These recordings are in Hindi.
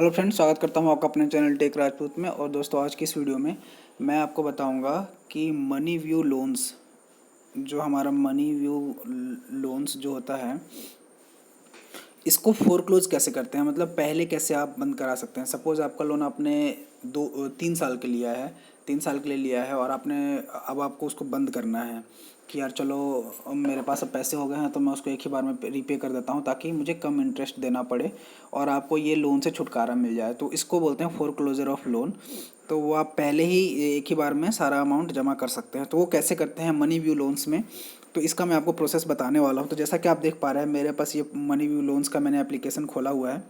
हेलो फ्रेंड्स, स्वागत करता हूँ आपका अपने चैनल टेक राजपूत में। और दोस्तों, आज की इस वीडियो में मैं आपको बताऊंगा कि मनी व्यू लोन्स, जो हमारा मनी व्यू लोन्स जो होता है, इसको फोरक्लोज कैसे करते हैं। मतलब पहले कैसे आप बंद करा सकते हैं। सपोज़ आपका लोन आपने 3 साल के लिया है, 3 साल के लिए लिया है और आपने अब आपको उसको बंद करना है कि यार चलो, अब मेरे पास अब पैसे हो गए हैं तो मैं उसको एक ही बार में रीपे कर देता हूँ ताकि मुझे कम इंटरेस्ट देना पड़े और आपको ये लोन से छुटकारा मिल जाए। तो इसको बोलते हैं फोरक्लोजर ऑफ लोन। तो वो आप पहले ही एक ही बार में सारा अमाउंट जमा कर सकते हैं। तो वो कैसे करते हैं मनी व्यू लोन्स में, तो इसका मैं आपको प्रोसेस बताने वाला हूँ। तो जैसा कि आप देख पा रहे हैं, मेरे पास ये मनी व्यू लोन्स का मैंने एप्लीकेशन खोला हुआ है।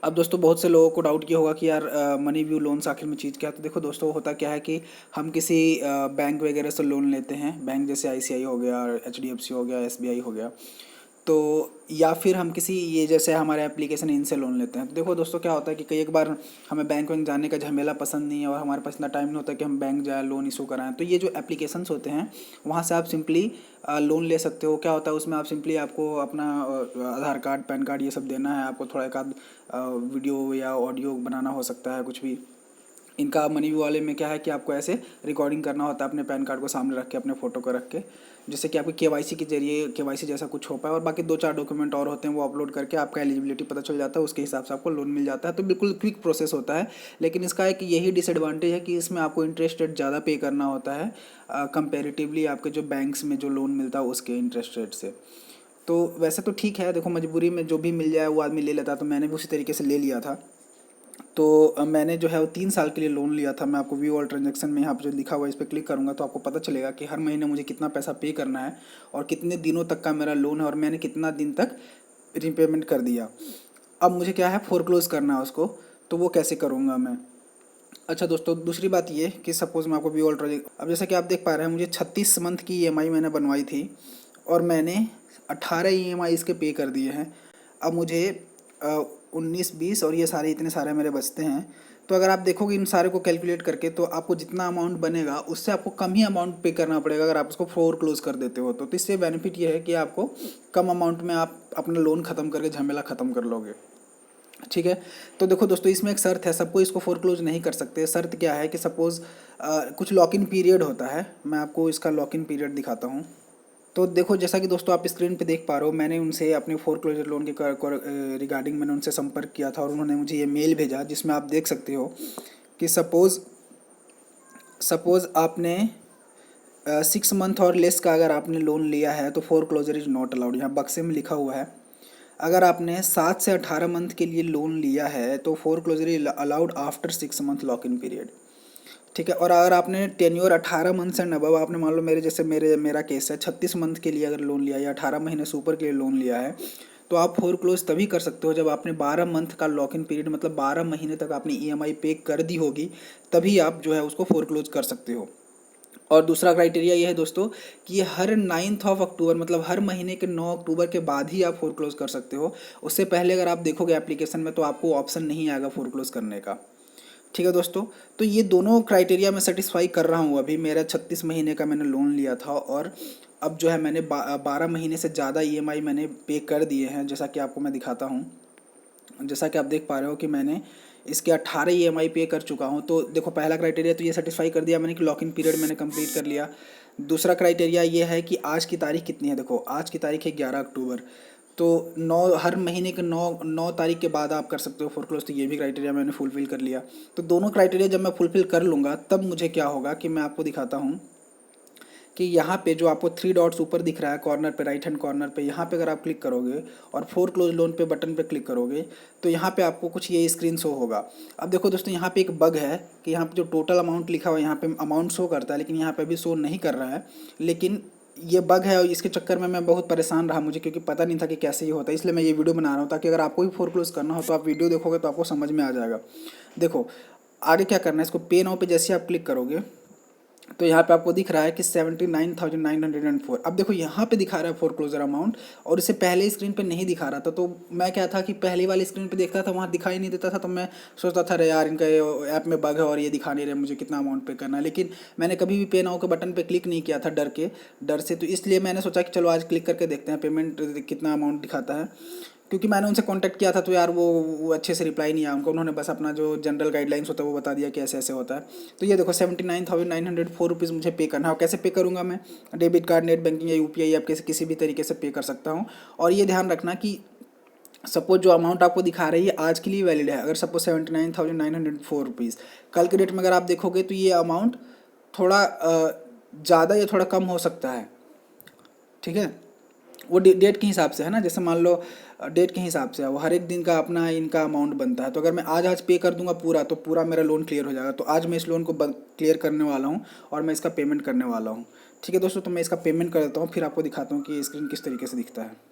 अब दोस्तों, बहुत से लोगों को डाउट ये होगा कि यार मनी व्यू लोन्स आखिर में चीज़ क्या है। तो देखो दोस्तों, होता क्या है कि हम किसी बैंक वगैरह से लोन लेते हैं, बैंक जैसे आईसीआई हो गया, एचडीएफसी हो गया, एसबीआई हो गया, तो या फिर हम किसी ये जैसे हमारे एप्लीकेशन इनसे लोन लेते हैं। तो देखो दोस्तों, क्या होता है कि कई एक बार हमें बैंक वैंक जाने का झमेला पसंद नहीं है और हमारे पास इतना टाइम नहीं होता कि हम बैंक जाए लोन इशू कराएं। तो ये जो एप्लीकेशंस होते हैं, वहाँ से आप सिंपली लोन ले सकते हो। क्या होता है उसमें, आप सिंपली आपको अपना आधार कार्ड, पैन कार्ड ये सब देना है। आपको थोड़ा एक आध वीडियो या ऑडियो बनाना हो सकता है, कुछ भी। इनका मनी व्यू वाले में क्या है कि आपको ऐसे रिकॉर्डिंग करना होता है अपने पैन कार्ड को सामने रख के, अपने फ़ोटो को रख के, जिससे कि आपकी केवाईसी के जरिए केवाईसी जैसा कुछ हो पाए। और बाकी 2-4 डॉक्यूमेंट और होते हैं, वो अपलोड करके आपका एलिजिबिलिटी पता चल जाता है, उसके हिसाब से आपको लोन मिल जाता है। तो बिल्कुल क्विक प्रोसेस होता है। लेकिन इसका एक यही डिसएडवांटेज है कि इसमें आपको इंटरेस्ट रेट ज़्यादा पे करना होता है कंपेरेटिवली आपके जो बैंक्स में जो लोन मिलता है उसके इंटरेस्ट रेट से। तो वैसे तो ठीक है, देखो मजबूरी में जो भी मिल जाए वो आदमी ले लेता है। तो मैंने भी उसी तरीके से ले लिया था। तो मैंने जो है वो 3 साल के लिए लोन लिया था। मैं आपको व्यू ऑल ट्रांजेक्शन में यहाँ पर जो लिखा हुआ है इस पर क्लिक करूँगा तो आपको पता चलेगा कि हर महीने मुझे कितना पैसा पे करना है और कितने दिनों तक का मेरा लोन है और मैंने कितना दिन तक रीपेमेंट कर दिया। अब मुझे क्या है, फोरक्लोज करना है उसको। तो वो कैसे करूँगा मैं। अच्छा दोस्तों, दूसरी बात ये कि सपोज़ मैं आपको व्यू ऑल ट्रांजेक्शन, अब जैसा कि आप देख पा रहे हैं, मुझे 36 मंथ की ईएमआई मैंने बनवाई थी और मैंने 18 ईएमआई इसके पे कर दिए हैं। अब मुझे 19-20 और ये सारे इतने सारे मेरे बचते हैं। तो अगर आप देखोगे इन सारे को कैलकुलेट करके, तो आपको जितना अमाउंट बनेगा उससे आपको कम ही अमाउंट पे करना पड़ेगा अगर आप उसको फोर क्लोज कर देते हो। तो इससे बेनिफिट ये है कि आपको कम अमाउंट में आप अपना लोन ख़त्म करके झमेला ख़त्म कर लोगे। ठीक है। तो देखो दोस्तों, इसमें एक शर्त है, सबको इसको फोरक्लोज नहीं कर सकते। शर्त क्या है कि सपोज़ कुछ लॉक इन पीरियड होता है। मैं आपको इसका लॉक इन पीरियड दिखाता हूँ। तो देखो, जैसा कि दोस्तों आप स्क्रीन पे देख पा रहे हो, मैंने उनसे अपने फोरक्लोजर लोन के रिगार्डिंग मैंने उनसे संपर्क किया था और उन्होंने मुझे ये मेल भेजा जिसमें आप देख सकते हो कि सपोज़ सपोज़ आपने 6 मंथ और लेस का अगर आपने लोन लिया है तो फोरक्लोजर इज़ नॉट अलाउड। यहाँ बक्से में लिखा हुआ है। अगर आपने 7 से 18 मंथ के लिए लोन लिया है तो foreclosure is allowed after 6 month lock in period. ठीक है। और अगर आपने टेन्योर 18 मंथ से अबव, आपने मान लो मेरे जैसे मेरा केस है, 36 मंथ के लिए अगर लोन लिया या 18 महीने से ऊपर के लिए लोन लिया है, तो आप फोर क्लोज तभी कर सकते हो जब आपने 12 मंथ का लॉक इन पीरियड, मतलब 12 महीने तक आपने ईएमआई पे कर दी होगी, तभी आप जो है उसको फोर क्लोज कर सकते हो। और दूसरा क्राइटेरिया ये है दोस्तों कि ये हर 9 अक्टूबर, मतलब हर महीने के 9 अक्टूबर के बाद ही आप फोर क्लोज कर सकते हो। उससे पहले अगर आप देखोगे एप्लीकेशन में तो आपको ऑप्शन नहीं आएगा फोर क्लोज करने का। ठीक है दोस्तों। तो ये दोनों क्राइटेरिया मैं सेटिस्फाई कर रहा हूँ। अभी मेरा 36 महीने का मैंने लोन लिया था और अब जो है मैंने 12 महीने से ज़्यादा ईएमआई मैंने पे कर दिए हैं, जैसा कि आपको मैं दिखाता हूँ। जैसा कि आप देख पा रहे हो कि मैंने इसके 18 ईएमआई पे कर चुका हूँ। तो देखो, पहला क्राइटेरिया तो ये सेटिस्फाई कर दिया मैंने कि लॉक इन पीरियड मैंने कंप्लीट कर लिया। दूसरा क्राइटेरिया ये है कि आज की तारीख कितनी है। देखो, आज की तारीख है 11 अक्टूबर। तो हर महीने के 9 तारीख के बाद आप कर सकते हो फोरक्लोज। तो ये भी क्राइटेरिया मैंने फुलफिल कर लिया। तो दोनों क्राइटेरिया जब मैं फुलफिल कर लूँगा तब मुझे क्या होगा कि मैं आपको दिखाता हूँ कि यहाँ पे जो आपको 3 डॉट्स ऊपर दिख रहा है कॉर्नर पे, राइट हैंड कॉर्नर पे, यहाँ पे अगर आप क्लिक करोगे और फोर क्लोज लोन पे बटन पे क्लिक करोगे तो यहाँ पे आपको कुछ ये स्क्रीन शो होगा। अब देखो दोस्तों, यहाँ पे एक बग है कि यहाँ पे जो टोटल अमाउंट लिखा हुआ है यहाँ पे अमाउंट शो करता है, लेकिन यहाँ पे अभी शो नहीं कर रहा है। लेकिन ये बग है और इसके चक्कर में मैं बहुत परेशान रहा, मुझे क्योंकि पता नहीं था कि कैसे ये होता है। इसलिए मैं ये वीडियो बना रहा हूँ ताकि अगर आपको भी फोर क्लोज करना हो तो आप वीडियो देखोगे तो आपको समझ में आ जाएगा। देखो, आगे क्या करना है, इसको पे नाउ पे जैसे आप क्लिक करोगे तो यहाँ पे आपको दिख रहा है कि 79,904। अब देखो, यहाँ पे दिखा रहा है फोर क्लोजर अमाउंट और इससे पहले स्क्रीन पे नहीं दिखा रहा था। तो मैं क्या था कि पहले वाली स्क्रीन पे देखता था, वहाँ दिखाई नहीं देता था। तो मैं सोचता था, अरे यार इनका ऐप में बग है और ये दिखा नहीं रहे मुझे कितना अमाउंट पे करना है। लेकिन मैंने कभी भी पे नाउ के बटन पे क्लिक नहीं किया था डर से। तो इसलिए मैंने सोचा कि चलो आज क्लिक करके देखते हैं पेमेंट कितना अमाउंट दिखाता है। क्योंकि मैंने उनसे कांटेक्ट किया था तो यार वो अच्छे से रिप्लाई नहीं आया उनको, उन्होंने बस अपना जो जनरल गाइडलाइंस होता है वो बता दिया कि ऐसे ऐसे होता है। तो ये देखो 79,904 रुपीज़ मुझे पे करना है। और कैसे पे करूँगा मैं? डेबिट कार्ड, नेट बैंकिंग या यूपीआई, आप किसी भी तरीके से पे कर सकता हूँ। और ये ध्यान रखना कि सपोज जो अमाउंट आपको दिखा रही है आज के लिए वैलिड है। अगर सपोज 79,904 रुपीज़, कल के डेट में अगर आप देखोगे तो ये अमाउंट थोड़ा ज़्यादा या थोड़ा कम हो सकता है। ठीक है, वो डेट के हिसाब से है ना, जैसे मान लो डेट के हिसाब से है वो, हर एक दिन का अपना इनका अमाउंट बनता है। तो अगर मैं आज पे कर दूंगा पूरा तो पूरा मेरा लोन क्लियर हो जाएगा। तो आज मैं इस लोन को क्लियर करने वाला हूँ और मैं इसका पेमेंट करने वाला हूँ। ठीक है दोस्तों, तो मैं इसका पेमेंट कर देता हूँ, फिर आपको दिखाता हूँ कि ये स्क्रीन किस तरीके से दिखता है।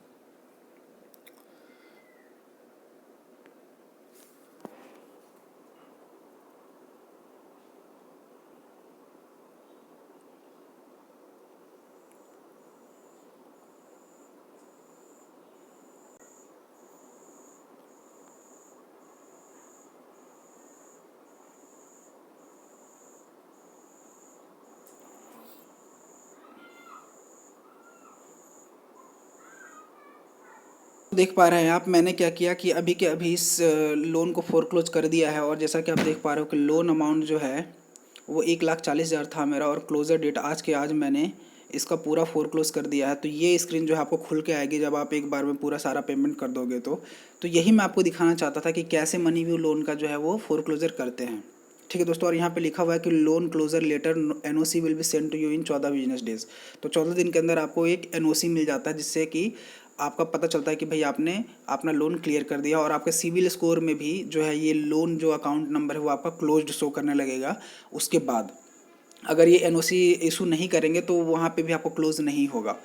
देख पा रहे हैं आप, मैंने क्या किया कि अभी के अभी इस लोन को फोरक्लोज कर दिया है। और जैसा कि आप देख पा रहे हो कि लोन अमाउंट जो है वो 1,40,000 था मेरा, और क्लोजर डेट आज के आज मैंने इसका पूरा फोरक्लोज कर दिया है। तो ये स्क्रीन जो है आपको खुल के आएगी जब आप एक बार में पूरा सारा पेमेंट कर दोगे। तो यही मैं आपको दिखाना चाहता था कि कैसे मनी व्यू लोन का जो है वो फोरक्लोजर करते हैं। ठीक है दोस्तों, और यहाँ पे लिखा हुआ है कि loan closure letter NOC will be send to you in 14 business days. तो 14 दिन के अंदर आपको एक एनओसी मिल जाता है, जिससे कि आपका पता चलता है कि भाई आपने अपना लोन क्लियर कर दिया। और आपके सिविल स्कोर में भी जो है ये लोन जो अकाउंट नंबर है वो आपका क्लोज्ड शो करने लगेगा। उसके बाद अगर ये एनओसी इशू नहीं करेंगे तो वहाँ पे भी आपको क्लोज नहीं होगा।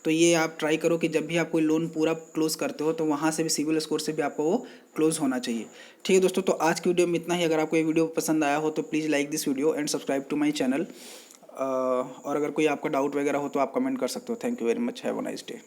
तो ये आप ट्राई करो कि जब भी आप कोई लोन पूरा क्लोज करते हो तो वहाँ से भी सिविल स्कोर से भी आपको वो क्लोज होना चाहिए। ठीक है दोस्तों, तो आज की वीडियो में इतना ही। अगर आपको ये वीडियो पसंद आया हो तो please like this video and subscribe to my channel. और अगर कोई आपका डाउट वगैरह हो तो आप कमेंट कर सकते हो। Thank you very much, have a nice day.